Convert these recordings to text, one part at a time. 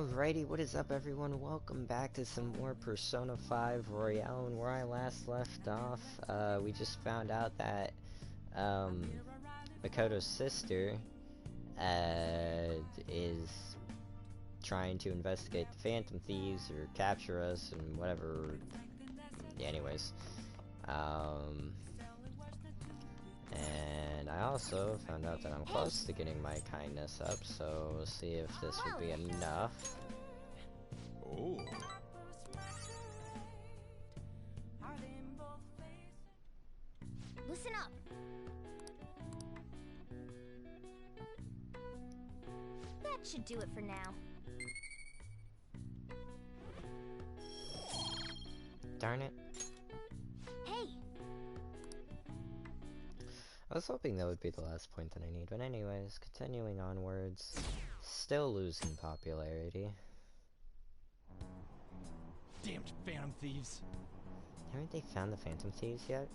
Alrighty, what is up everyone? Welcome back to some more Persona 5 Royale, and where I last left off, we just found out that, Makoto's sister, is trying to investigate the Phantom Thieves, or capture us, and whatever. Yeah, anyways. And I also found out that I'm close to getting my kindness up, so we'll see if this would be enough. Oh. Listen up. That should do it for now. Darn it. Hey! I was hoping that would be the last point that I need, but anyways, continuing onwards, still losing popularity. Damned Phantom Thieves. Haven't they found the Phantom Thieves yet?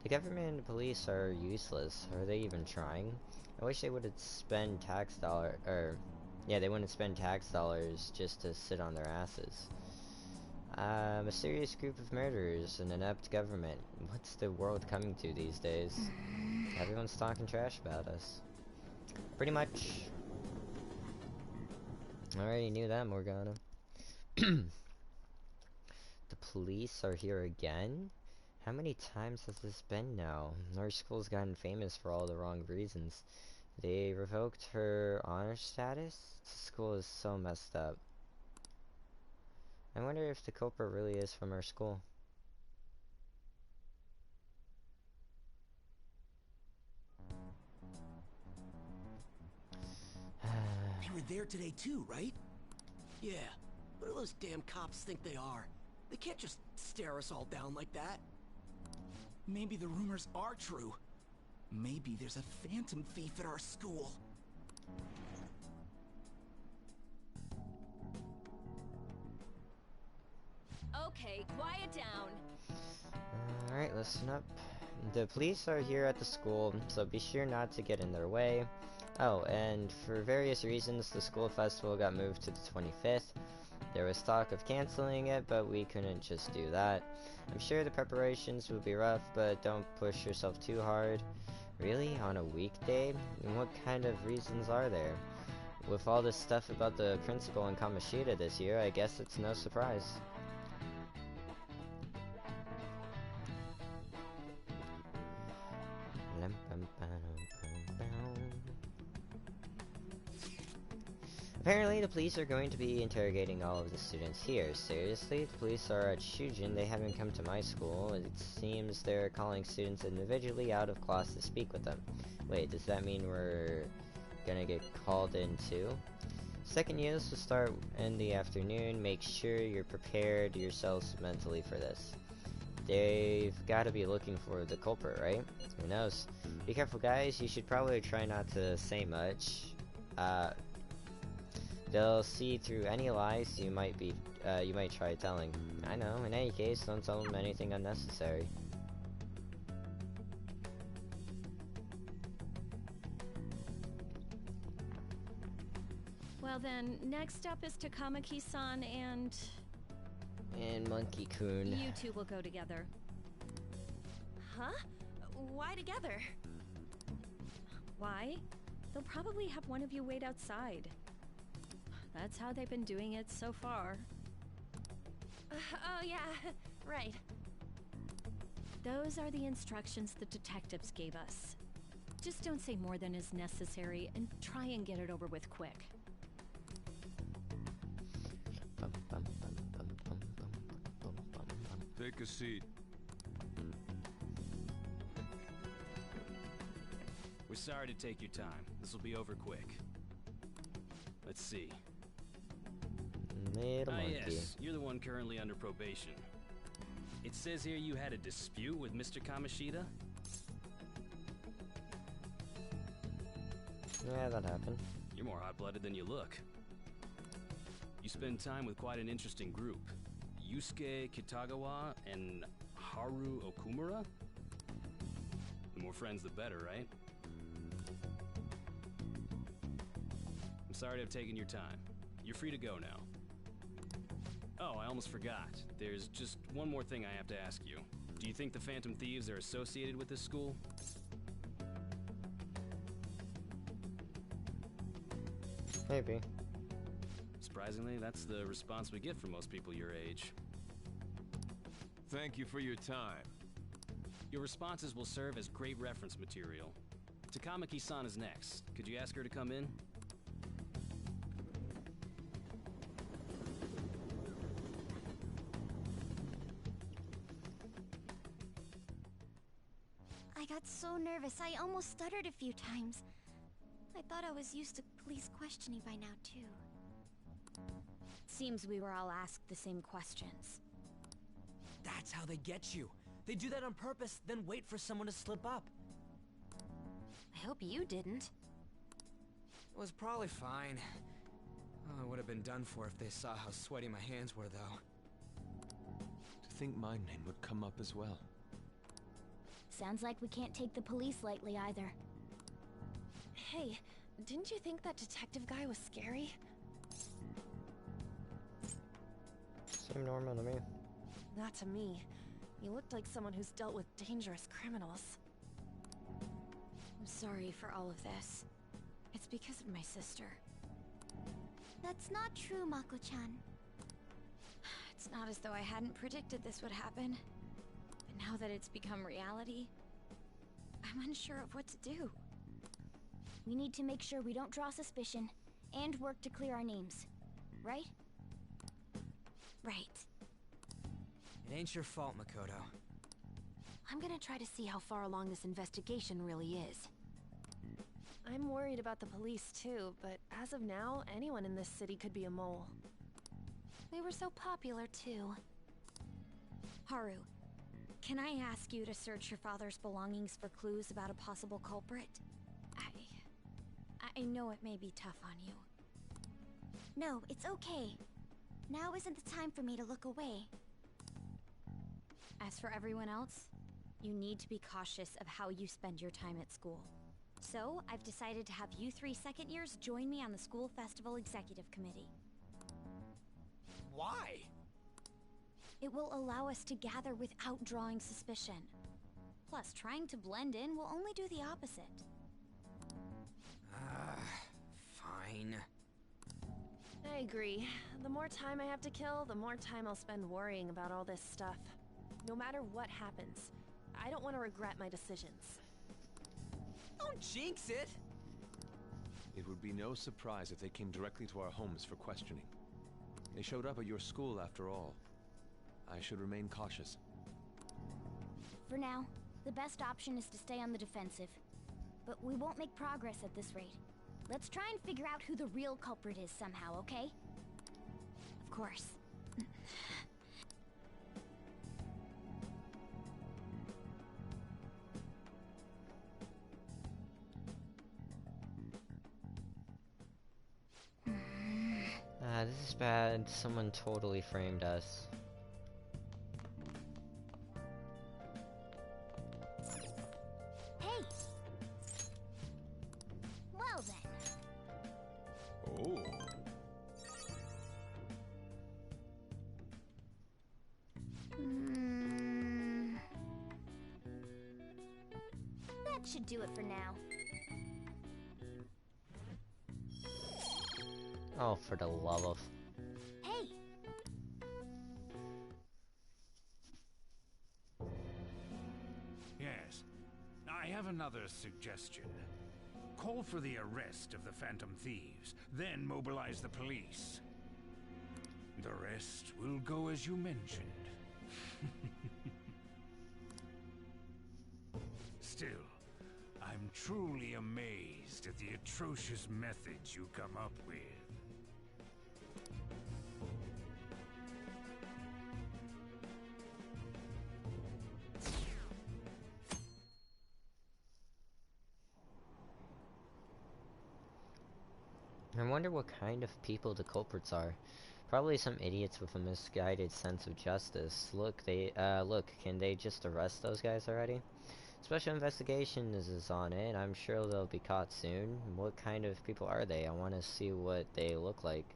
The government and the police are useless. Are they even trying? I wish they wouldn't spend tax they wouldn't spend tax dollars just to sit on their asses. A mysterious group of murderers, an inept government. What's the world coming to these days? Everyone's talking trash about us. Pretty much. I already knew that, Morgana. The police are here again? How many times has this been now? Our school's gotten famous for all the wrong reasons. They revoked her honor status? This school is so messed up. I wonder if the culprit really is from our school. You were there today too, right? Yeah. What do those damn cops think they are? They can't just stare us all down like that. Maybe the rumors are true. Maybe there's a phantom thief at our school. Okay, quiet down. Alright, listen up. The police are here at the school, so be sure not to get in their way. Oh, and for various reasons, the school festival got moved to the 25th. There was talk of canceling it, but we couldn't just do that. I'm sure the preparations will be rough, but don't push yourself too hard. Really? On a weekday? And what kind of reasons are there? With all this stuff about the principal and Kamoshida this year, I guess it's no surprise. Apparently, the police are going to be interrogating all of the students here. Seriously? The police are at Shujin. They haven't come to my school. It seems they're calling students individually out of class to speak with them. Wait, does that mean we're gonna get called in too? Second units will start in the afternoon. Make sure you're prepared yourselves mentally for this. They've got to be looking for the culprit, right? Who knows? Be careful, guys. You should probably try not to say much. They'll see through any lies you might try telling. I know. In any case, don't tell them anything unnecessary. Well then, next up is Takamaki-san and Monkey-kun. you two will go together. Huh? Why together? Why? They'll probably have one of you wait outside. That's how they've been doing it so far. Oh yeah, right. Those are the instructions the detectives gave us. Just don't say more than is necessary and try and get it over with quick. Take a seat. We're sorry to take your time. This will be over quick. Let's see. Little monkey. Yes, you're the one currently under probation. It says here you had a dispute with Mr. Kamoshida? Yeah, that happened. You're more hot-blooded than you look. You spend time with quite an interesting group. Yusuke Kitagawa and Haru Okumura? The more friends, the better, right? I'm sorry to have taken your time. You're free to go now. Oh, I almost forgot. There's just one more thing I have to ask you. Do you think the Phantom Thieves are associated with this school? Maybe. Surprisingly, that's the response we get from most people your age. Thank you for your time. Your responses will serve as great reference material. Takamaki-san is next. Could you ask her to come in? I got so nervous, I almost stuttered a few times. I thought I was used to police questioning by now, too. Seems we were all asked the same questions. That's how they get you. They do that on purpose, then wait for someone to slip up. I hope you didn't. It was probably fine. Oh, I would have been done for if they saw how sweaty my hands were, though. To think my name would come up as well. Sounds like we can't take the police lightly either. Hey, didn't you think that detective guy was scary? Seemed normal to me. Not to me. He looked like someone who's dealt with dangerous criminals. I'm sorry for all of this. It's because of my sister. That's not true, Mako-chan. It's not as though I hadn't predicted this would happen. But now that it's become reality, I'm unsure of what to do. We need to make sure we don't draw suspicion, and work to clear our names. Right? Right. It ain't your fault, Makoto. I'm gonna try to see how far along this investigation really is. I'm worried about the police too, but as of now, anyone in this city could be a mole. They were so popular too. Haru, can I ask you to search your father's belongings for clues about a possible culprit? I know it may be tough on you. No, it's okay. Now isn't the time for me to look away. As for everyone else, you need to be cautious of how you spend your time at school. So, I've decided to have you three second years join me on the school festival executive committee. Why? It will allow us to gather without drawing suspicion. Plus, trying to blend in will only do the opposite. Fine. I agree. The more time I have to kill, the more time I'll spend worrying about all this stuff. No matter what happens, I don't want to regret my decisions. Don't jinx it! It would be no surprise if they came directly to our homes for questioning. They showed up at your school after all. I should remain cautious. For now, the best option is to stay on the defensive. But we won't make progress at this rate. Let's try and figure out who the real culprit is somehow, okay? Of course. This is bad. Someone totally framed us. Hey! Well then. Oh. That should do it for now. Oh, for the love of... Hey! Yes. I have another suggestion. Call for the arrest of the Phantom Thieves, then mobilize the police. The rest will go as you mentioned. Still, I'm truly amazed at the atrocious methods you come up with. I wonder what kind of people the culprits are. Probably some idiots with a misguided sense of justice. Look, can they just arrest those guys already? Special Investigations is on it. I'm sure they'll be caught soon. What kind of people are they? I want to see what they look like.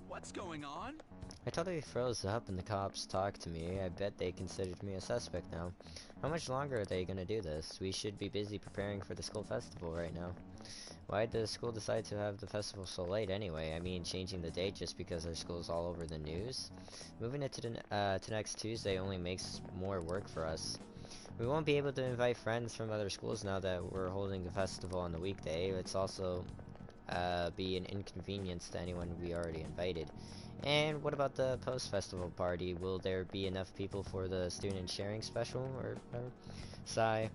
What's going on? I totally froze up and the cops talked to me. I bet they considered me a suspect now. How much longer are they gonna do this? We should be busy preparing for the school festival right now. Why'd the school decide to have the festival so late anyway? I mean, changing the date just because our school's all over the news? Moving it to next Tuesday only makes more work for us. We won't be able to invite friends from other schools now that we're holding the festival on the weekday. It's also be an inconvenience to anyone we already invited. And what about the post-festival party? Will there be enough people for the student sharing special or whatever? Sigh.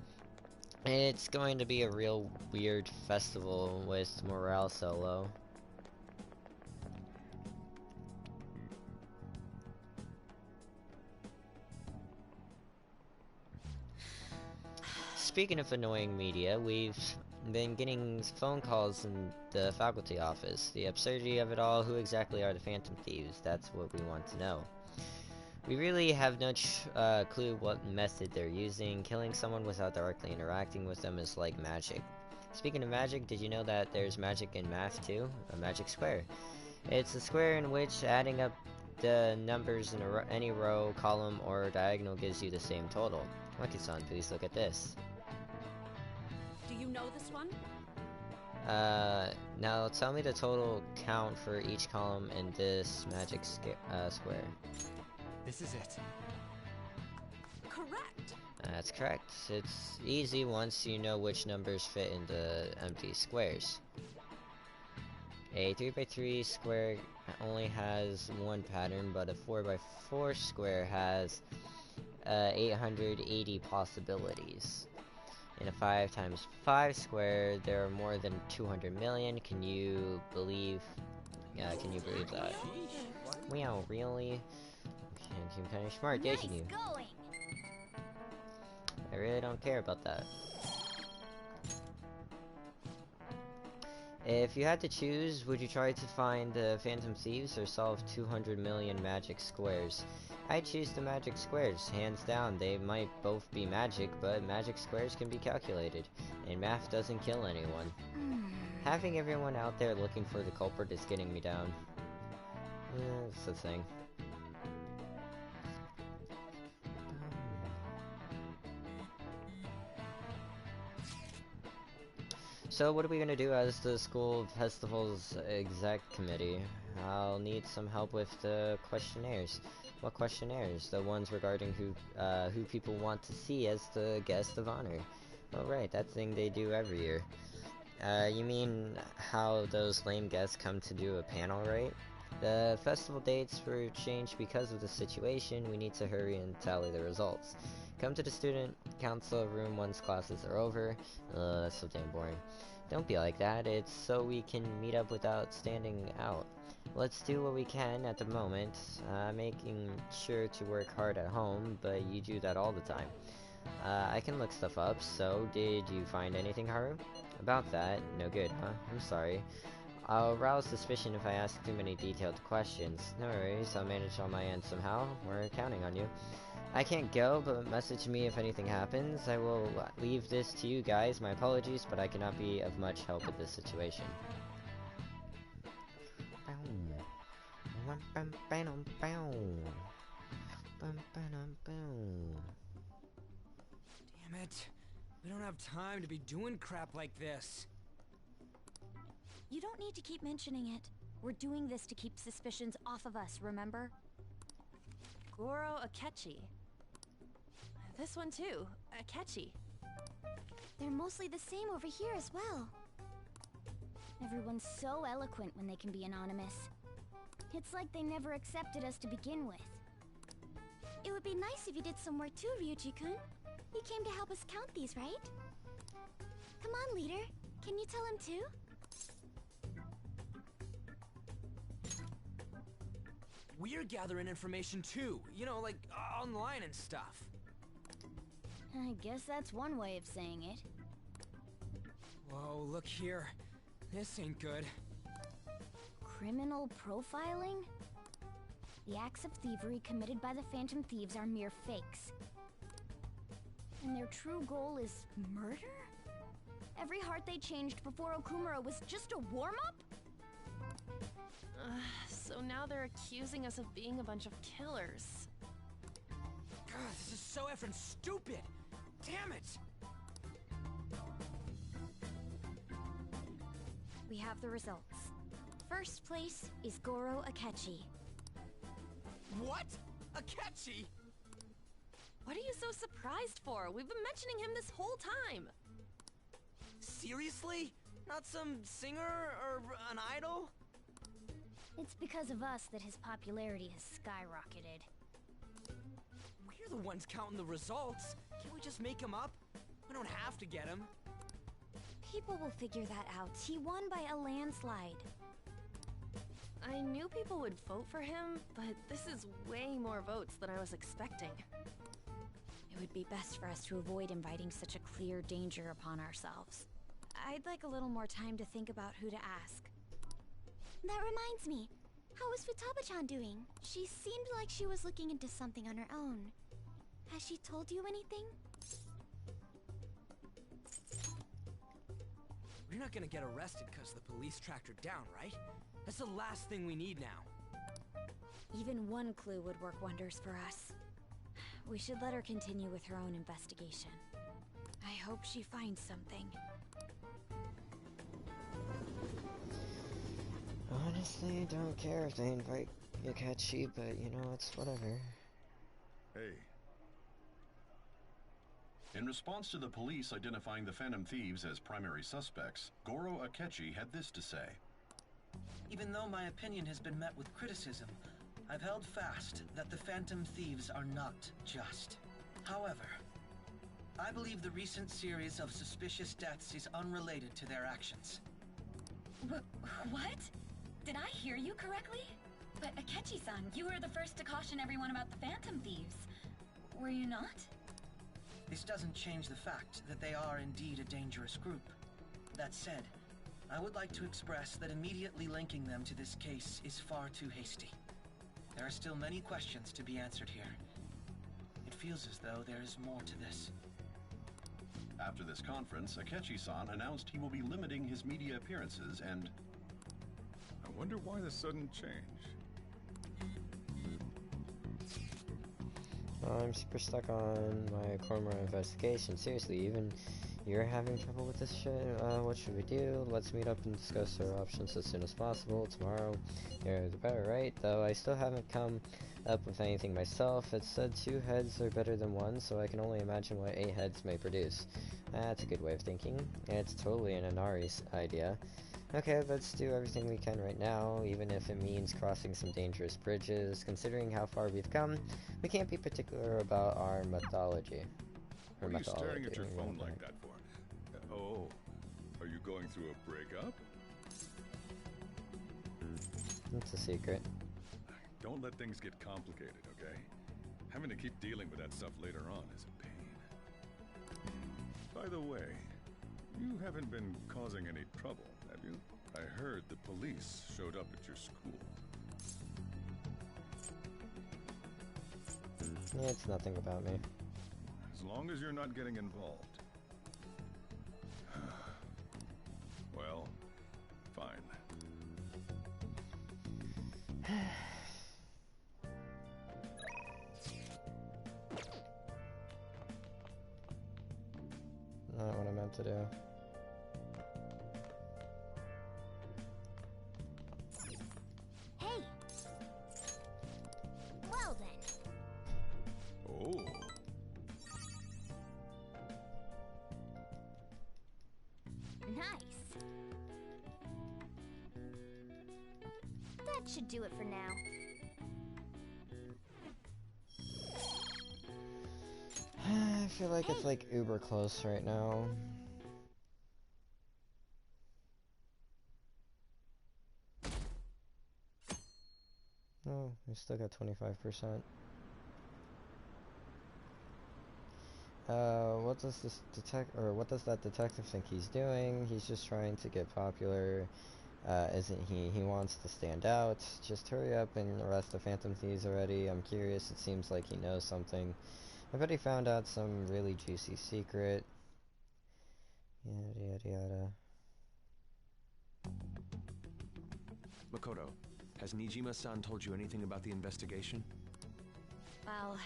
It's going to be a real weird festival with morale so low. Speaking of annoying media, we've been getting phone calls in the faculty office. The absurdity of it all, who exactly are the Phantom Thieves? That's what we want to know. We really have no clue what method they're using. Killing someone without directly interacting with them is like magic. Speaking of magic, did you know that there's magic in math too? A magic square. It's a square in which adding up the numbers in any row, column, or diagonal gives you the same total. Monkey-san, please look at this. Do you know this one? Now tell me the total count for each column in this magic square. This is it. Correct. That's correct. It's easy once you know which numbers fit in the empty squares. A 3x3 square only has one pattern, but a 4x4 square has 880 possibilities. In a 5x5 square, there are more than 200 million. Can you believe that? Wow, really? You're kind of smart, didn't you? Going. I really don't care about that. If you had to choose, would you try to find the Phantom Thieves or solve 200 million magic squares? I'd choose the magic squares, hands down. They might both be magic, but magic squares can be calculated, and math doesn't kill anyone. Having everyone out there looking for the culprit is getting me down. It's the thing. So what are we gonna do as the school festival's exec committee? I'll need some help with the questionnaires. What questionnaires? The ones regarding who people want to see as the guest of honor. Oh right, that thing they do every year. You mean how those lame guests come to do a panel, right? The festival dates were changed because of the situation. We need to hurry and tally the results. Come to the student council room once classes are over. That's so damn boring. Don't be like that. It's so we can meet up without standing out. Let's do what we can at the moment. Making sure to work hard at home, but you do that all the time. I can look stuff up, so did you find anything, Haru? About that? No good, huh? I'm sorry. I'll arouse suspicion if I ask too many detailed questions. No worries, I'll manage on my end somehow. We're counting on you. I can't go, but message me if anything happens. I will leave this to you guys. My apologies, but I cannot be of much help with this situation. Damn it. We don't have time to be doing crap like this. You don't need to keep mentioning it. We're doing this to keep suspicions off of us, remember? Goro Akechi. This one too, Akechi. They're mostly the same over here as well. Everyone's so eloquent when they can be anonymous. It's like they never accepted us to begin with. It would be nice if you did some work too, Ryuji-kun. He came to help us count these, right? Come on, leader. Can you tell him too? We're gathering information too, you know, like online and stuff. I guess that's one way of saying it. Whoa, look here. This ain't good. Criminal profiling? The acts of thievery committed by the Phantom Thieves are mere fakes. And their true goal is murder? Every heart they changed before Okumura was just a warm-up? So now they're accusing us of being a bunch of killers. God, this is so effing stupid! Damn it! We have the results. First place is Goro Akechi. What? Akechi? What are you so surprised for? We've been mentioning him this whole time. Seriously? Not some singer or an idol? It's because of us that his popularity has skyrocketed. We're the ones counting the results. Can't we just make him up? We don't have to get him. People will figure that out. He won by a landslide. I knew people would vote for him, but this is way more votes than I was expecting. It would be best for us to avoid inviting such a clear danger upon ourselves. I'd like a little more time to think about who to ask. That reminds me. How is Futaba-chan doing? She seemed like she was looking into something on her own. Has she told you anything? We're not gonna get arrested because the police tracked her down, right? That's the last thing we need now. Even one clue would work wonders for us. We should let her continue with her own investigation. I hope she finds something. Honestly, don't care if they invite Akechi, but you know, it's whatever. Hey. In response to the police identifying the Phantom Thieves as primary suspects, Goro Akechi had this to say. Even though my opinion has been met with criticism, I've held fast that the Phantom Thieves are not just. However, I believe the recent series of suspicious deaths is unrelated to their actions. What? Did I hear you correctly? But Akechi-san, you were the first to caution everyone about the Phantom Thieves. Were you not? This doesn't change the fact that they are indeed a dangerous group. That said, I would like to express that immediately linking them to this case is far too hasty. There are still many questions to be answered here. It feels as though there is more to this. After this conference, Akechi-san announced he will be limiting his media appearances and... I wonder why the sudden change. I'm super stuck on my Koromora investigation. Seriously, even you're having trouble with this shit? What should we do? Let's meet up and discuss our options as soon as possible. Tomorrow, the better, right? Though I still haven't come up with anything myself. It said 2 heads are better than 1, so I can only imagine what 8 heads may produce. That's a good way of thinking. It's totally an Inari's idea. Okay, let's do everything we can right now, even if it means crossing some dangerous bridges. Considering how far we've come, we can't be particular about our methodology. What are you staring at your phone like that for? Oh, are you going through a breakup? It's a secret. Don't let things get complicated, okay? Having to keep dealing with that stuff later on is a pain. By the way, you haven't been causing any trouble, have you? I heard the police showed up at your school. It's nothing about me. As long as you're not getting involved. Well, fine. Not what I meant to do. Hey! Well then. Oh. Nice. That should do it for now. I feel like it's like uber close right now. Oh, we still got 25%. What does this what does that detective think he's doing? He's just trying to get popular, isn't he? He wants to stand out. Just hurry up and arrest the Phantom Thieves already. I'm curious, it seems like he knows something. I bet he found out some really juicy secret. Yada yada yada. Makoto, has Nijima-san told you anything about the investigation? Well,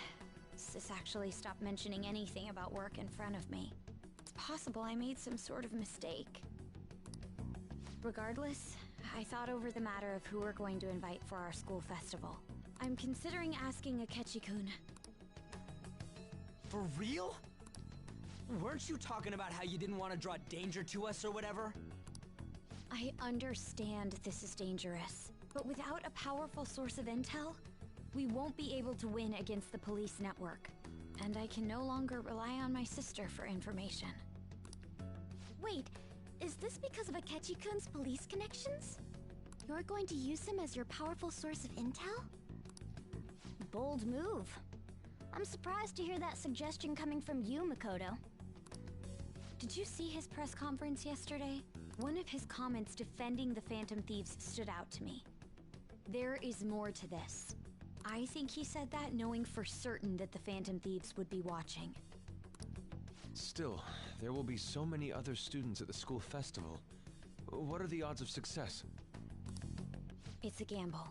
Sis actually stopped mentioning anything about work in front of me. It's possible I made some sort of mistake. Regardless, I thought over the matter of who we're going to invite for our school festival. I'm considering asking Akechi-kun. For real? Weren't you talking about how you didn't want to draw danger to us or whatever? I understand this is dangerous, but without a powerful source of intel, we won't be able to win against the police network. And I can no longer rely on my sister for information. Wait, is this because of Akechi-kun's police connections? You're going to use him as your powerful source of intel? Bold move. I'm surprised to hear that suggestion coming from you, Makoto. Did you see his press conference yesterday? One of his comments defending the Phantom Thieves stood out to me. There is more to this. I think he said that knowing for certain that the Phantom Thieves would be watching. Still, there will be so many other students at the school festival. What are the odds of success? It's a gamble,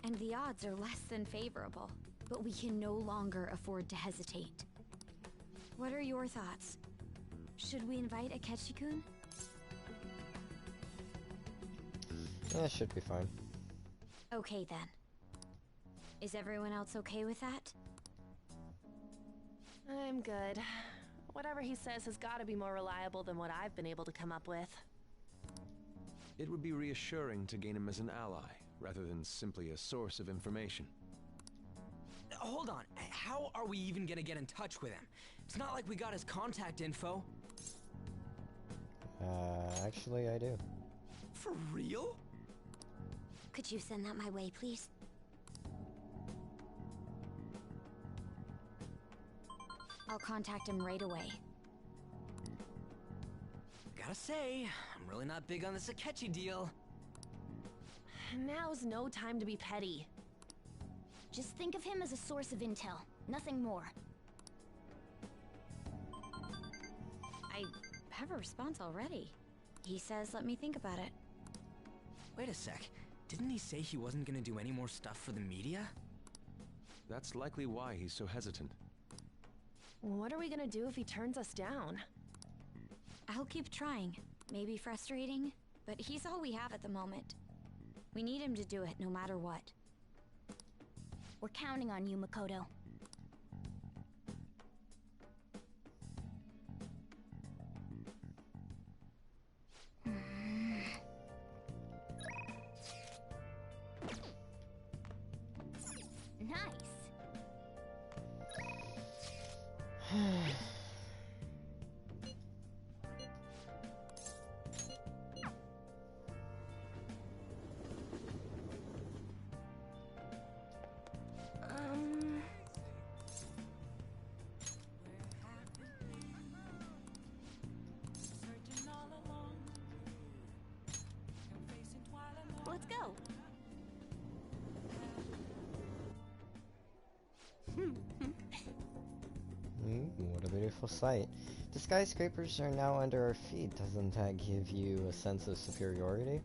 and the odds are less than favorable, but we can no longer afford to hesitate. What are your thoughts? Should we invite Akechi-kun? Yeah, should be fine. Okay then. Is everyone else okay with that? I'm good. Whatever he says has got to be more reliable than what I've been able to come up with. It would be reassuring to gain him as an ally, rather than simply a source of information. Hold on, how are we even gonna get in touch with him? It's not like we got his contact info. Actually I do. For real? Could you send that my way, please? I'll contact him right away. Gotta say, I'm really not big on this Akechi deal. Now's no time to be petty. Just think of him as a source of intel, nothing more. I have a response already. He says let me think about it. Wait a sec. Didn't he say he wasn't gonna do any more stuff for the media? That's likely why he's so hesitant. What are we gonna do if he turns us down? I'll keep trying. Maybe frustrating, but he's all we have at the moment. We need him to do it no matter what. We're counting on you, Makoto. Nice. Let's go. What a beautiful sight. The skyscrapers are now under our feet. Doesn't that give you a sense of superiority?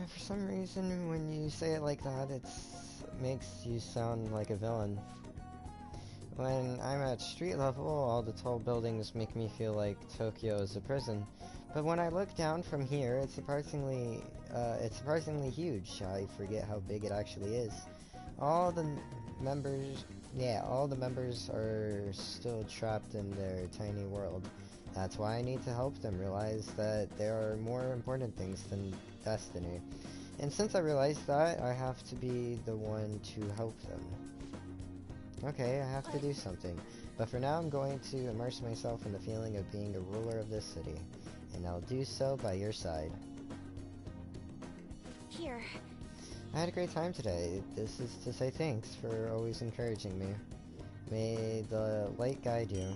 For some reason, when you say it like that, it makes you sound like a villain. When I'm at street level, all the tall buildings make me feel like Tokyo is a prison. But when I look down from here, it's surprisingly huge. I forget how big it actually is. All the members are still trapped in their tiny world. That's why I need to help them realize that there are more important things than destiny. And since I realized that, I have to be the one to help them. Okay, I have to do something. But for now, I'm going to immerse myself in the feeling of being a ruler of this city. And I'll do so by your side. Here. I had a great time today. This is to say thanks for always encouraging me. May the light guide you.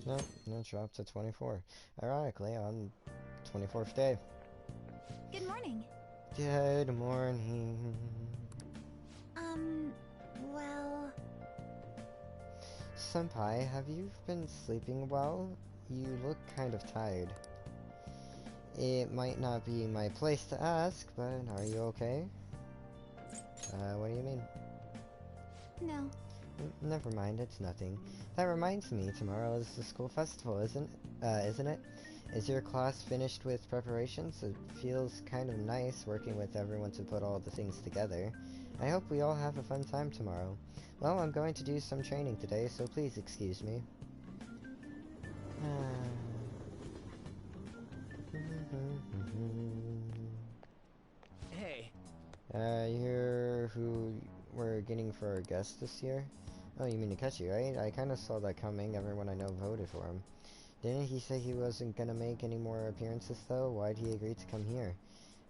Nope, it dropped to 24. Ironically, on 24th day. Good morning. Good morning. Well... Senpai, have you been sleeping well? You look kind of tired. It might not be my place to ask, but are you okay? What do you mean? No. Never mind, it's nothing. That reminds me, tomorrow is the school festival, isn't it? Is your class finished with preparations? It feels kind of nice working with everyone to put all the things together. I hope we all have a fun time tomorrow. Well, I'm going to do some training today, so please excuse me. Hey. You're who we're getting for our guest this year? Oh, you mean Akechi, right? I kinda saw that coming. Everyone I know voted for him. Didn't he say he wasn't gonna make any more appearances, though? Why'd he agree to come here?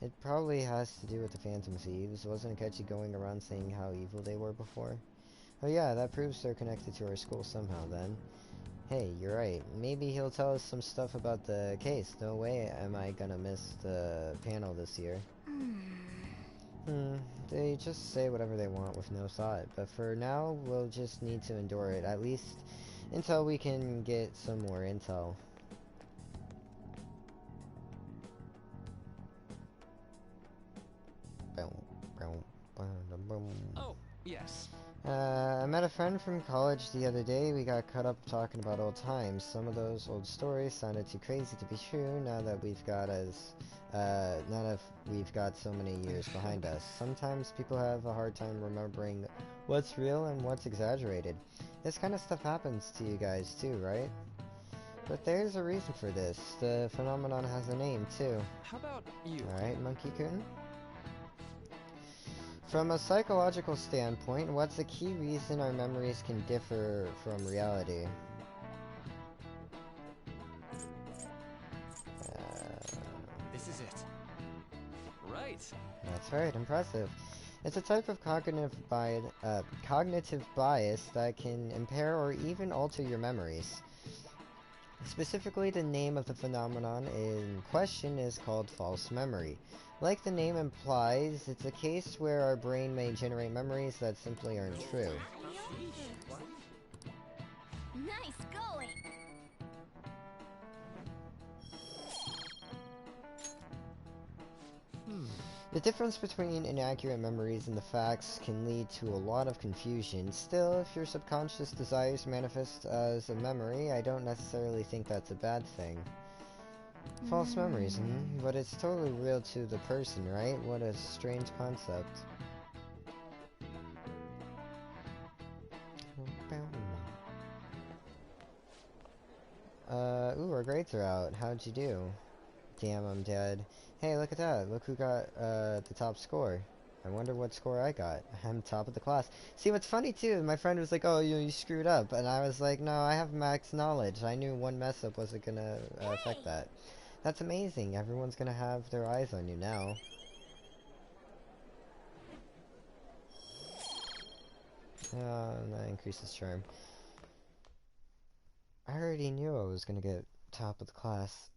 It probably has to do with the Phantom Thieves. Wasn't Akechi going around saying how evil they were before? Oh yeah, that proves they're connected to our school somehow, then. Hey, you're right. Maybe he'll tell us some stuff about the case. No way am I gonna miss the panel this year. They just say whatever they want with no thought, but for now, we'll just need to endure it, at least until we can get some more intel. Oh, yes. I met a friend from college the other day. We got caught up talking about old times. Some of those old stories sounded too crazy to be true now that we've got so many years behind us. Sometimes people have a hard time remembering what's real and what's exaggerated. This kind of stuff happens to you guys too, right? But there's a reason for this. The phenomenon has a name too. How about you? Alright, Monkey-kun? From a psychological standpoint, what's the key reason our memories can differ from reality? This is it. Right. That's right, impressive. It's a type of cognitive bias that can impair or even alter your memories. Specifically, the name of the phenomenon in question is called false memory. Like the name implies, it's a case where our brain may generate memories that simply aren't true. Nice going! The difference between inaccurate memories and the facts can lead to a lot of confusion. Still, if your subconscious desires manifest as a memory, I don't necessarily think that's a bad thing. False memories, but it's totally real to the person, right? What a strange concept. Ooh, our grades are out. How'd you do? Damn, I'm dead. Hey, look at that. Look who got, the top score. I wonder what score I got. I'm top of the class. See, what's funny, too, my friend was like, oh, you screwed up. And I was like, no, I have max knowledge. I knew one mess up wasn't gonna affect that. That's amazing. Everyone's gonna have their eyes on you now. That increases charm. I already knew I was gonna get top of the class.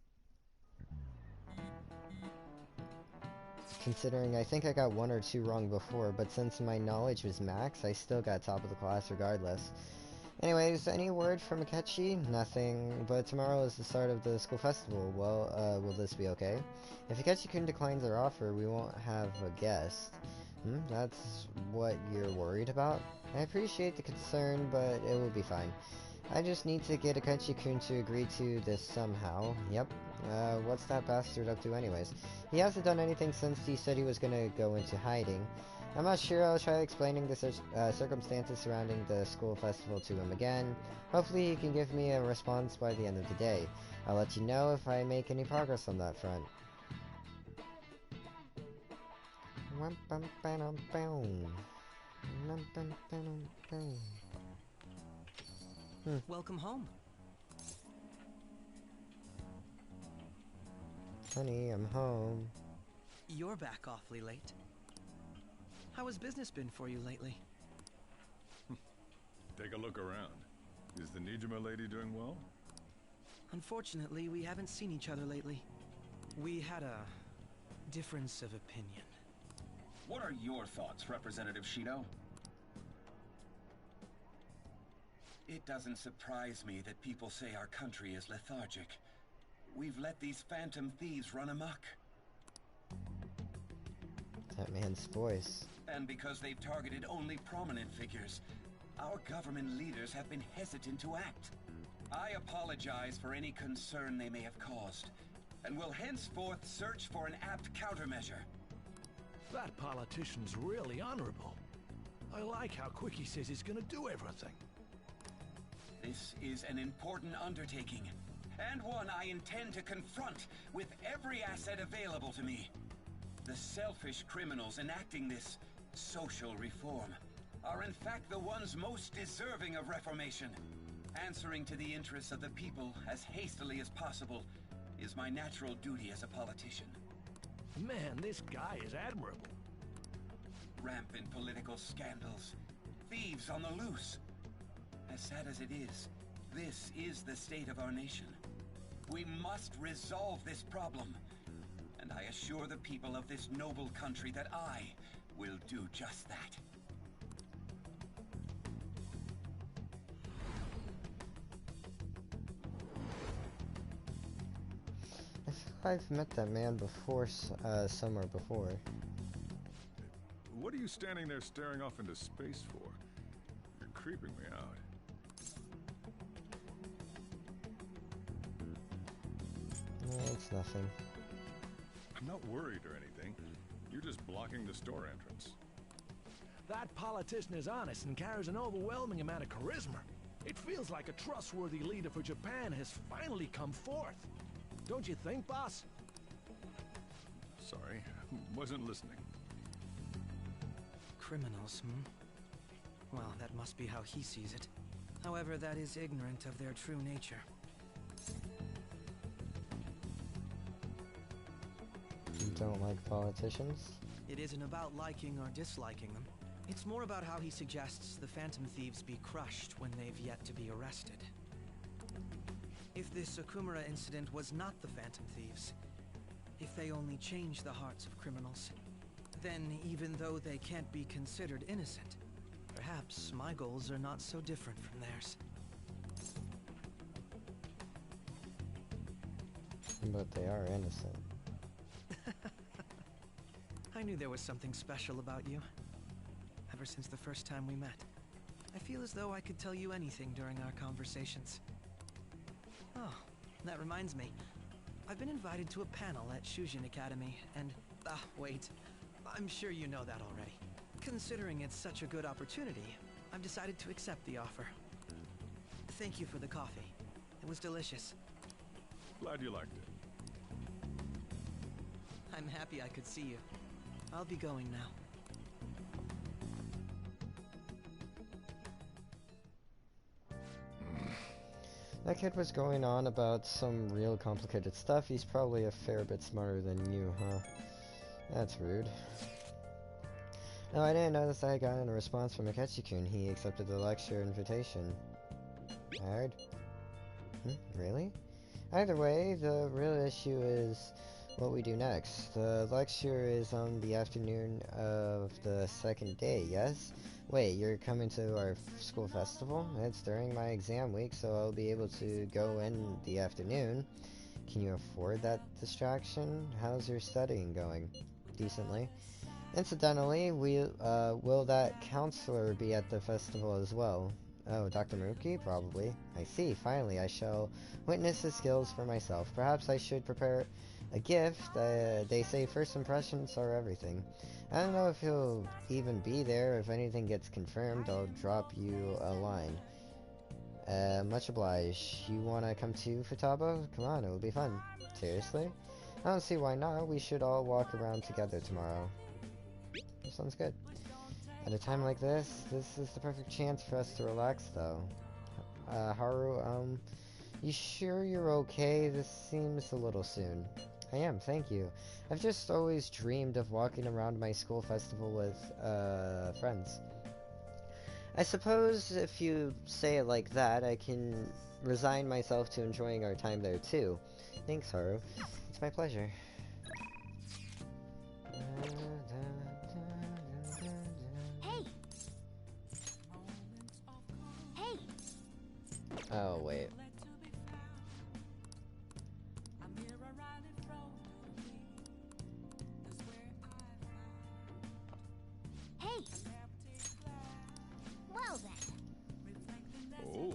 Considering I think I got 1 or 2 wrong before, but since my knowledge was max, I still got top of the class regardless. Anyways, any word from Akechi? Nothing, but tomorrow is the start of the school festival. Well, will this be okay? If Akechi-kun declines our offer, we won't have a guest. That's what you're worried about? I appreciate the concern, but it will be fine. I just need to get Akechi-kun to agree to this somehow. Yep. What's that bastard up to anyways? He hasn't done anything since he said he was gonna go into hiding. I'm not sure. I'll try explaining the circumstances surrounding the school festival to him again. Hopefully he can give me a response by the end of the day. I'll let you know if I make any progress on that front. Welcome home. Honey, I'm home. You're back awfully late. How has business been for you lately? Take a look around. Is the Nijima lady doing well? Unfortunately, we haven't seen each other lately. We had a difference of opinion. What are your thoughts, Representative Shido? It doesn't surprise me that people say our country is lethargic. We've let these phantom thieves run amok. That man's voice. And because they've targeted only prominent figures, our government leaders have been hesitant to act. I apologize for any concern they may have caused, and will henceforth search for an apt countermeasure. That politician's really honorable. I like how quick he says he's gonna do everything. This is an important undertaking, and one I intend to confront with every asset available to me. The selfish criminals enacting this social reform are in fact the ones most deserving of reformation. Answering to the interests of the people as hastily as possible is my natural duty as a politician. Man, this guy is admirable. Rampant political scandals, thieves on the loose. As sad as it is, this is the state of our nation. We must resolve this problem, and I assure the people of this noble country that I will do just that. I feel I've met that man before, somewhere before. What are you standing there staring off into space for? You're creeping me out. No, it's nothing. I'm not worried or anything. You're just blocking the store entrance. That politician is honest and carries an overwhelming amount of charisma. It feels like a trustworthy leader for Japan has finally come forth. Don't you think, boss? Sorry, wasn't listening. Criminals, Well, that must be how he sees it. However, that is ignorant of their true nature. You don't like politicians? It isn't about liking or disliking them. It's more about how he suggests the Phantom Thieves be crushed when they've yet to be arrested. If this Okumura incident was not the Phantom Thieves, if they only change the hearts of criminals, then even though they can't be considered innocent, perhaps my goals are not so different from theirs. But they are innocent. I knew there was something special about you. Ever since the first time we met. I feel as though I could tell you anything during our conversations. Oh, that reminds me. I've been invited to a panel at Shujin Academy, and... wait. I'm sure you know that already. Considering it's such a good opportunity, I've decided to accept the offer. Thank you for the coffee. It was delicious. Glad you liked it. I'm happy I could see you. I'll be going now. That kid was going on about some real complicated stuff. He's probably a fair bit smarter than you, huh? That's rude. No, I didn't notice I had gotten a response from Akechi-kun. He accepted the lecture invitation. Hard? Really? Either way, the real issue is what we do next. The lecture is on the afternoon of the second day, yes? Wait, you're coming to our school festival? It's during my exam week, so I'll be able to go in the afternoon. Can you afford that distraction? How's your studying going? Decently. Incidentally, will that counselor be at the festival as well? Oh, Dr. Maruki? Probably. I see. Finally, I shall witness his skills for myself. Perhaps I should prepare a gift. They say first impressions are everything. I don't know if he'll even be there. If anything gets confirmed, I'll drop you a line. Much obliged. You wanna come too, Futaba? Come on, it'll be fun. Seriously? I don't see why not. We should all walk around together tomorrow. Sounds good. At a time like this is the perfect chance for us to relax, though. Haru, you sure you're okay? This seems a little soon. I am, thank you. I've just always dreamed of walking around my school festival with, friends. I suppose if you say it like that, I can resign myself to enjoying our time there too. Thanks, Haru. It's my pleasure. Hey! Hey! Oh, wait. Hey! Well then. Oh.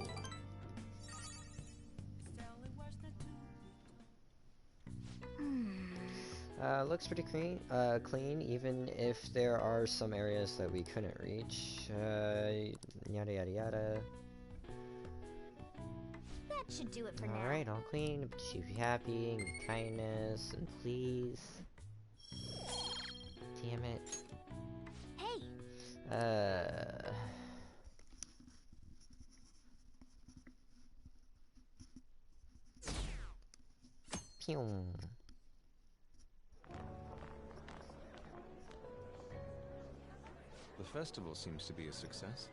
Looks pretty clean, even if there are some areas that we couldn't reach. Yada yada yada. That should do it for now. Alright, all clean. Keep you happy, and kindness, and please. Damn it. Hey! Pew. The festival seems to be a success.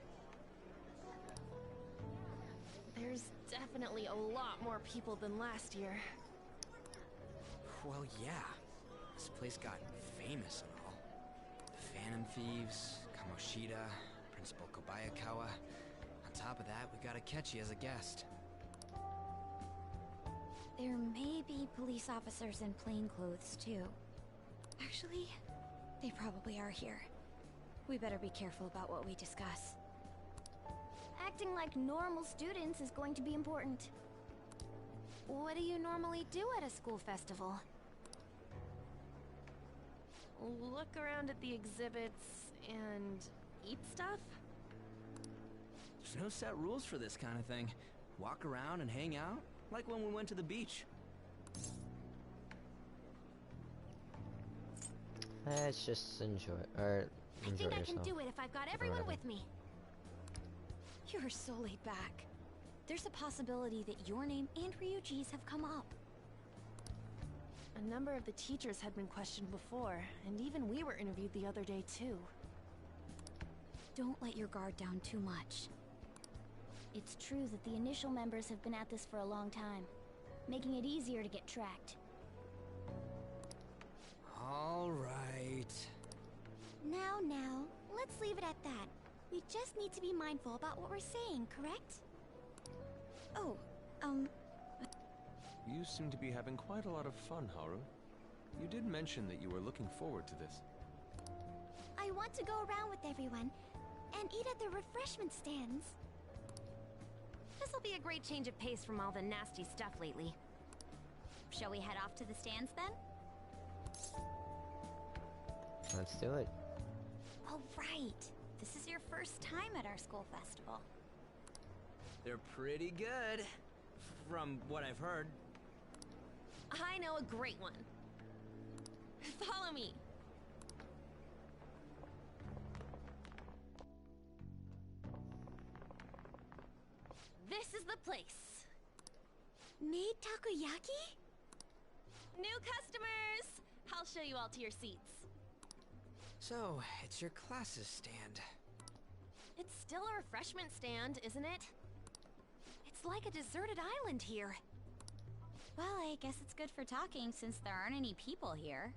There's definitely a lot more people than last year. Well, yeah. This place got famous and all. The Phantom Thieves, Kamoshida, Principal Kobayakawa. On top of that, we got Akechi as a guest. There may be police officers in plainclothes, too. Actually, they probably are here. We better be careful about what we discuss. Acting like normal students is going to be important. What do you normally do at a school festival? Look around at the exhibits and eat stuff? There's no set rules for this kind of thing. Walk around and hang out, like when we went to the beach. Let's just enjoy, or I enjoy think I yourself. can do it if I've got everyone whatever. with me. You're so laid back. There's a possibility that your name and Ryuji's have come up. A number of the teachers had been questioned before, and even we were interviewed the other day too. Don't let your guard down too much. It's true that the initial members have been at this for a long time, making it easier to get tracked. All right. Now, let's leave it at that. We just need to be mindful about what we're saying, correct? Oh, You seem to be having quite a lot of fun, Haru. You did mention that you were looking forward to this. I want to go around with everyone and eat at the refreshment stands. this'll be a great change of pace from all the nasty stuff lately. Shall we head off to the stands then? Let's do it. Oh, right. This is your first time at our school festival. They're pretty good, from what I've heard. I know a great one. Follow me. This is the place. Made takoyaki? New customers! I'll show you all to your seats. So, it's your class's stand. It's still a refreshment stand, isn't it? It's like a deserted island here. Well, I guess it's good for talking since there aren't any people here.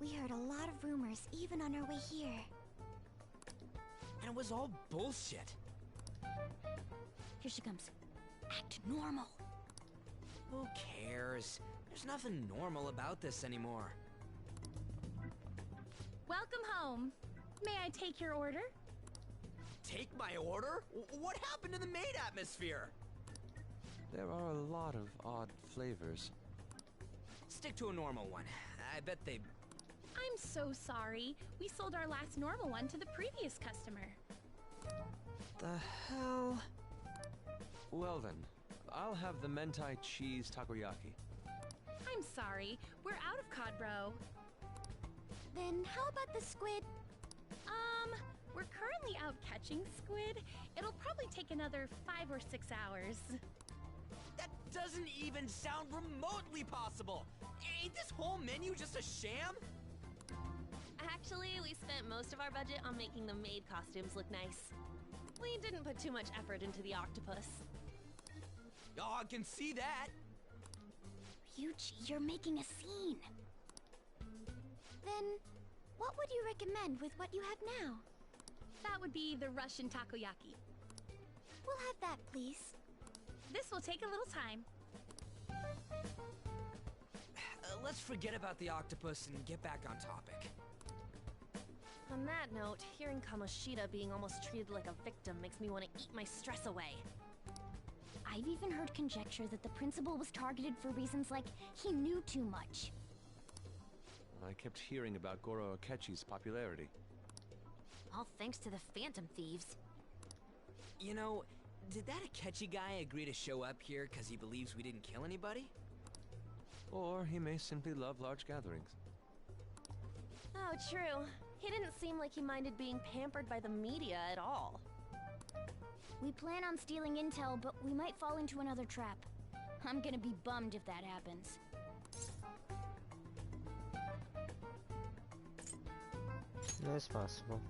We heard a lot of rumors even on our way here. And it was all bullshit. Here she comes. Act normal. Who cares? There's nothing normal about this anymore. Welcome home. May I take your order? Take my order? What happened to the maid atmosphere? There are a lot of odd flavors. Stick to a normal one. I bet they... I'm so sorry. We sold our last normal one to the previous customer. The hell? Well then, I'll have the mentai cheese takoyaki. I'm sorry. We're out of cod, bro. Then how about the squid? We're currently out catching squid. It'll probably take another 5 or 6 hours. That doesn't even sound remotely possible! Ain't this whole menu just a sham? Actually, we spent most of our budget on making the maid costumes look nice. We didn't put too much effort into the octopus. Oh, I can see that! Ryuji, you're making a scene. Then, what would you recommend with what you have now? That would be the Russian takoyaki. We'll have that, please. This will take a little time. Let's forget about the octopus and get back on topic. On that note, hearing Kamoshida being almost treated like a victim makes me want to eat my stress away. I've even heard conjecture that the principal was targeted for reasons like he knew too much. I kept hearing about Goro Akechi's popularity. All thanks to the Phantom Thieves. You know, did that Akechi guy agree to show up here because he believes we didn't kill anybody? Or he may simply love large gatherings. Oh, true. He didn't seem like he minded being pampered by the media at all. We plan on stealing intel, but we might fall into another trap. I'm gonna be bummed if that happens. That's possible.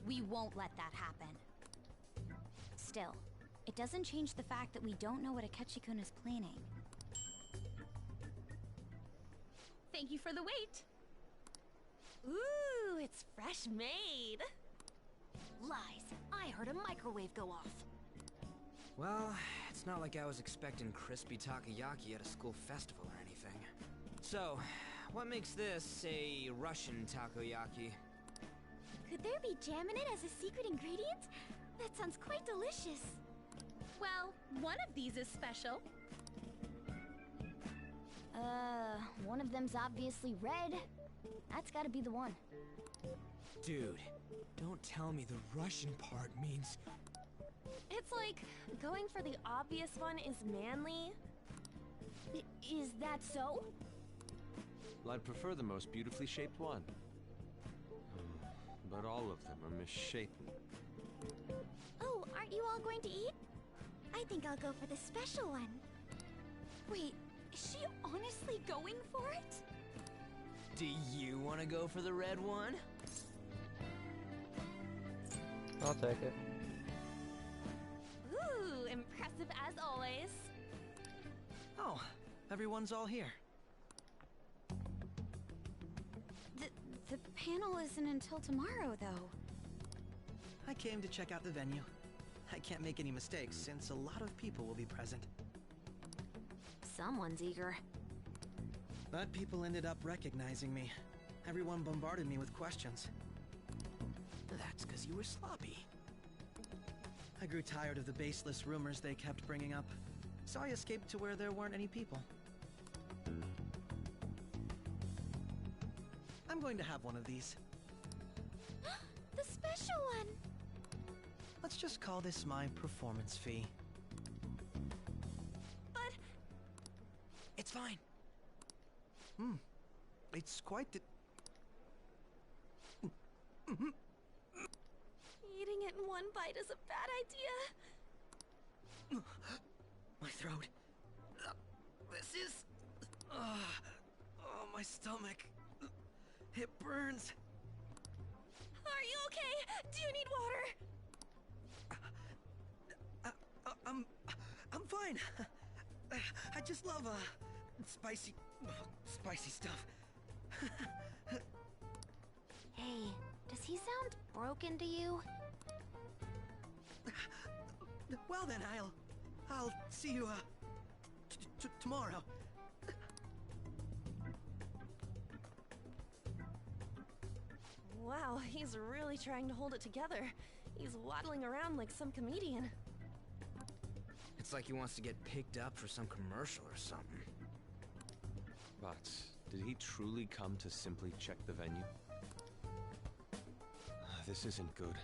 We won't let that happen. Still, it doesn't change the fact that we don't know what Akechi-kun is planning. Thank you for the wait. Ooh, it's fresh made. Lies. I heard a microwave go off. Well, it's not like I was expecting crispy takoyaki at a school festival or anything. So, what makes this a Russian takoyaki? Could there be jam in it as a secret ingredient? That sounds quite delicious. Well, one of these is special. One of them's obviously red. That's gotta be the one. Dude, don't tell me the Russian part means... It's like going for the obvious one is manly. Is that so? Well, I'd prefer the most beautifully shaped one. But all of them are misshapen. Oh, aren't you all going to eat? I think I'll go for the special one. Wait, is she honestly going for it? Do you want to go for the red one? I'll take it. Ooh, impressive as always. Oh, everyone's all here. The panel isn't until tomorrow, though. I came to check out the venue. I can't make any mistakes since a lot of people will be present. Someone's eager. But people ended up recognizing me. Everyone bombarded me with questions. That's because you were sloppy. I grew tired of the baseless rumors they kept bringing up, so I escaped to where there weren't any people. I'm going to have one of these. The special one! Let's just call this my performance fee. But... It's fine. It's quite the... Eating it in one bite is a bad idea. My throat. This is... oh, my stomach. It burns. Are you okay? Do you need water? I'm fine. I just love, spicy stuff. Hey, does he sound broken to you? Well then, I'll see you, tomorrow. Wow, he's really trying to hold it together. He's waddling around like some comedian. It's like he wants to get picked up for some commercial or something. But did he truly come to simply check the venue? This isn't good.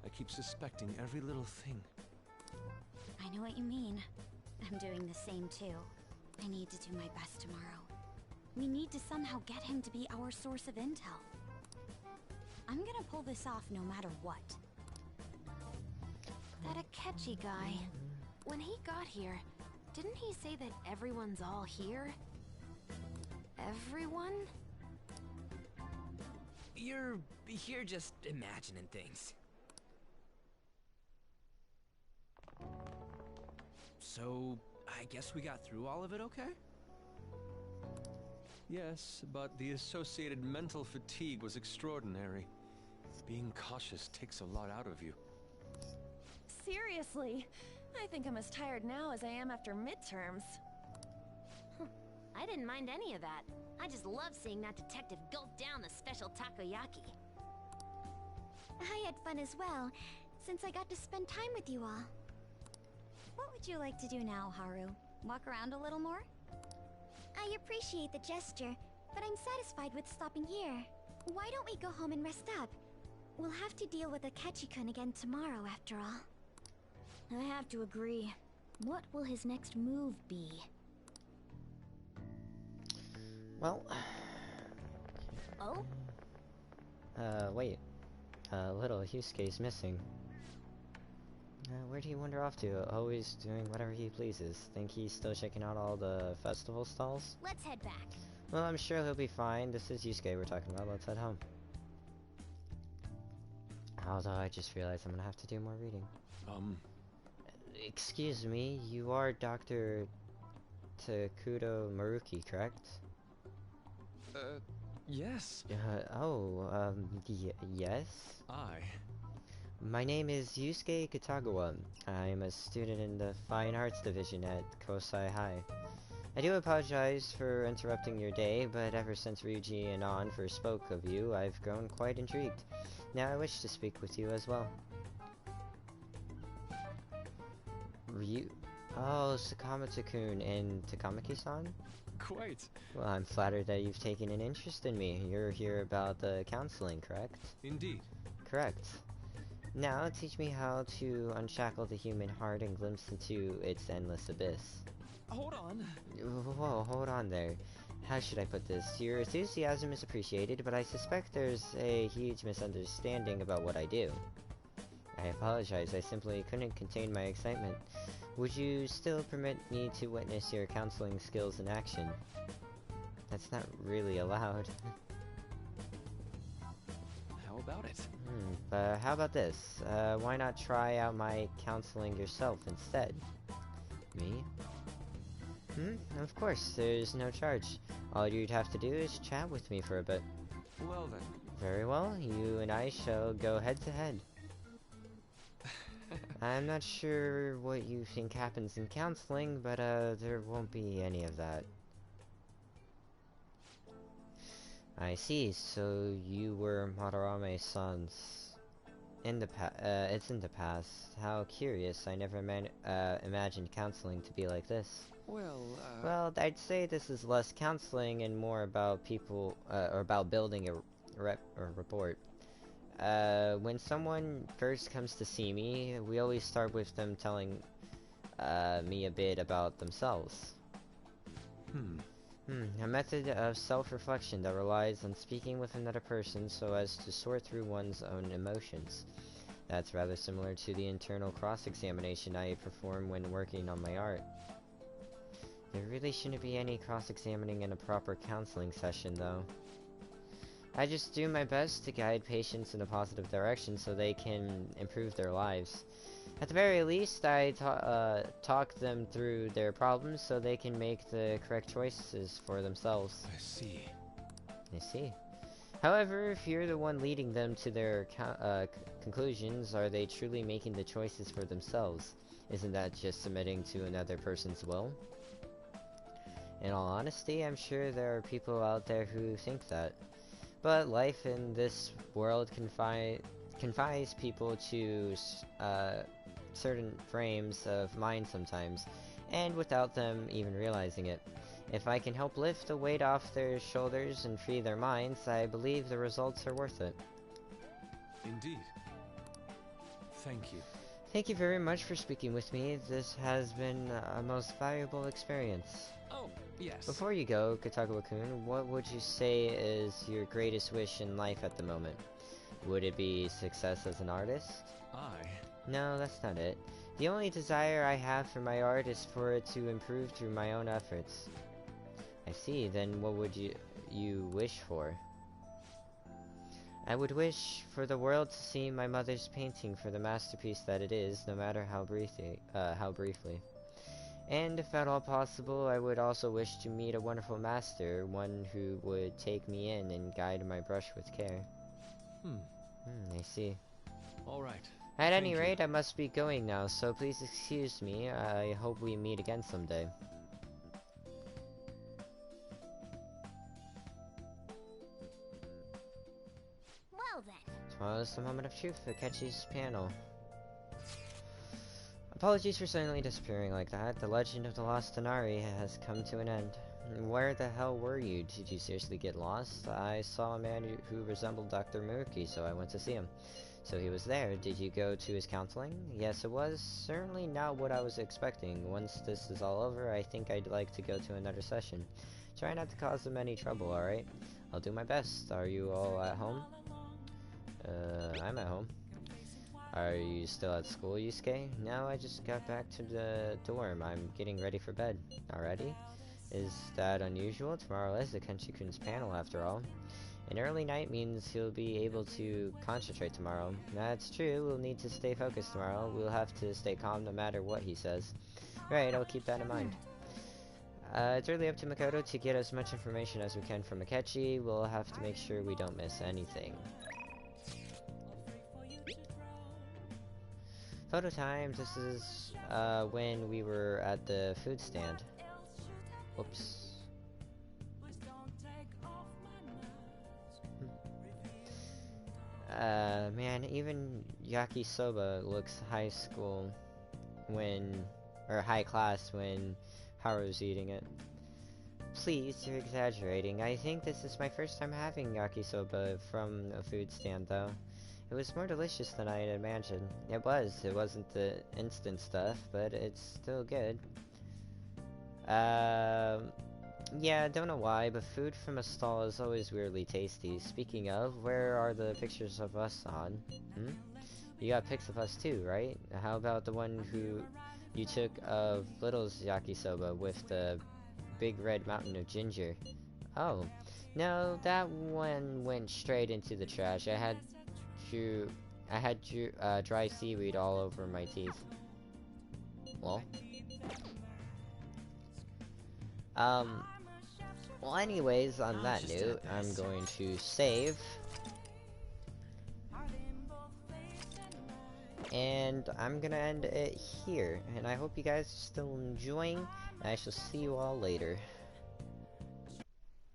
I keep suspecting every little thing. I know what you mean. I'm doing the same too. I need to do my best tomorrow. We need to somehow get him to be our source of intel. I'm gonna pull this off no matter what. That Akechi guy, when he got here, didn't he say that everyone's all here? Everyone? You're just imagining things. So, I guess we got through all of it okay? Yes, but the associated mental fatigue was extraordinary. Being cautious takes a lot out of you. Seriously, I think I'm as tired now as I am after midterms. I didn't mind any of that. I just love seeing that detective gulp down the special takoyaki. I had fun as well, since I got to spend time with you all. What would you like to do now, Haru? Walk around a little more? I appreciate the gesture, but I'm satisfied with stopping here. Why don't we go home and rest up? We'll have to deal with Akechi-kun again tomorrow, after all. I have to agree. What will his next move be? Well... Oh? Wait. Little Yusuke's missing. Where do you wander off to? Always doing whatever he pleases. Think he's still checking out all the festival stalls? Let's head back. Well, I'm sure he'll be fine. This is Yusuke we're talking about. Let's head home. Although I just realized I'm gonna have to do more reading. Excuse me, you are Dr. Takudo Maruki, correct? Yes. Yes? I. My name is Yusuke Kitagawa. I'm a student in the Fine Arts Division at Kosai High. I do apologize for interrupting your day, but ever since Ryuji and On first spoke of you, I've grown quite intrigued. Now I wish to speak with you as well. Oh, Sakamoto-kun and Takamaki-san? Quite. Well, I'm flattered that you've taken an interest in me. You're here about the counseling, correct? Indeed. Correct. Now, teach me how to unshackle the human heart and glimpse into its endless abyss. Hold on. Whoa, hold on there. How should I put this? Your enthusiasm is appreciated, but I suspect there's a huge misunderstanding about what I do. I apologize, I simply couldn't contain my excitement. Would you still permit me to witness your counseling skills in action? That's not really allowed. How about it? How about this? Why not try out my counseling yourself instead? Me? Of course, there's no charge. All you'd have to do is chat with me for a bit. Well then. Very well, you and I shall go head to head. I'm not sure what you think happens in counseling, but there won't be any of that. I see, so you were Madarame-san's in the it's in the past. How curious, I never imagined counseling to be like this. Well, I'd say this is less counseling and more about people, or about building a rapport. When someone first comes to see me, we always start with them telling me a bit about themselves. A method of self-reflection that relies on speaking with another person so as to sort through one's own emotions. That's rather similar to the internal cross-examination I perform when working on my art. There really shouldn't be any cross-examining in a proper counseling session, though. I just do my best to guide patients in a positive direction so they can improve their lives. At the very least, I talk them through their problems so they can make the correct choices for themselves. I see. I see. However, if you're the one leading them to their conclusions, are they truly making the choices for themselves? Isn't that just submitting to another person's will? In all honesty, I'm sure there are people out there who think that. But life in this world confines people to certain frames of mind sometimes, and without them even realizing it. If I can help lift the weight off their shoulders and free their minds, I believe the results are worth it. Indeed. Thank you. Thank you very much for speaking with me. This has been a most valuable experience. Oh, yes. Before you go, Kitagawa-kun, what would you say is your greatest wish in life at the moment? Would it be success as an artist? No, that's not it. The only desire I have for my art is for it to improve through my own efforts. I see, then what would you wish for? I would wish for the world to see my mother's painting for the masterpiece that it is, no matter how briefly. And if at all possible, I would also wish to meet a wonderful master, one who would take me in and guide my brush with care. I see. Alright. At any rate, I must be going now, so please excuse me. I hope we meet again someday. Well then. Tomorrow's the moment of truth for Akechi's panel. Apologies for suddenly disappearing like that. The legend of the lost Denari has come to an end. Where the hell were you? Did you seriously get lost? I saw a man who resembled Dr. Murky, so I went to see him. So he was there. Did you go to his counseling? Yes, it was. Certainly not what I was expecting. Once this is all over, I think I'd like to go to another session. Try not to cause them any trouble, alright? I'll do my best. Are you all at home? I'm at home. Are you still at school, Yusuke? No, I just got back to the dorm. I'm getting ready for bed. Already? Is that unusual? Tomorrow is the Kenshi-kun's panel, after all. An early night means he'll be able to concentrate tomorrow. That's true. We'll need to stay focused tomorrow. We'll have to stay calm no matter what he says. Right, I'll keep that in mind. It's really up to Makoto to get as much information as we can from Akechi. We'll have to make sure we don't miss anything. Photo time. This is when we were at the food stand. Whoops. Man, even yakisoba looks high school or high class when Haru's eating it. Please, you're exaggerating. I think this is my first time having yakisoba from a food stand, though. It was more delicious than I had imagined. It was. It wasn't the instant stuff, but it's still good. Yeah, I don't know why, but food from a stall is always weirdly tasty. Speaking of, where are the pictures of us on? You got pics of us too, right? How about the one who you took of Little's yakisoba with the big red mountain of ginger? Oh, no, that one went straight into the trash. I had dry seaweed all over my teeth. Well. Well, anyways, on that note, I'm going to save. And I'm gonna end it here. And I hope you guys are still enjoying. And I shall see you all later.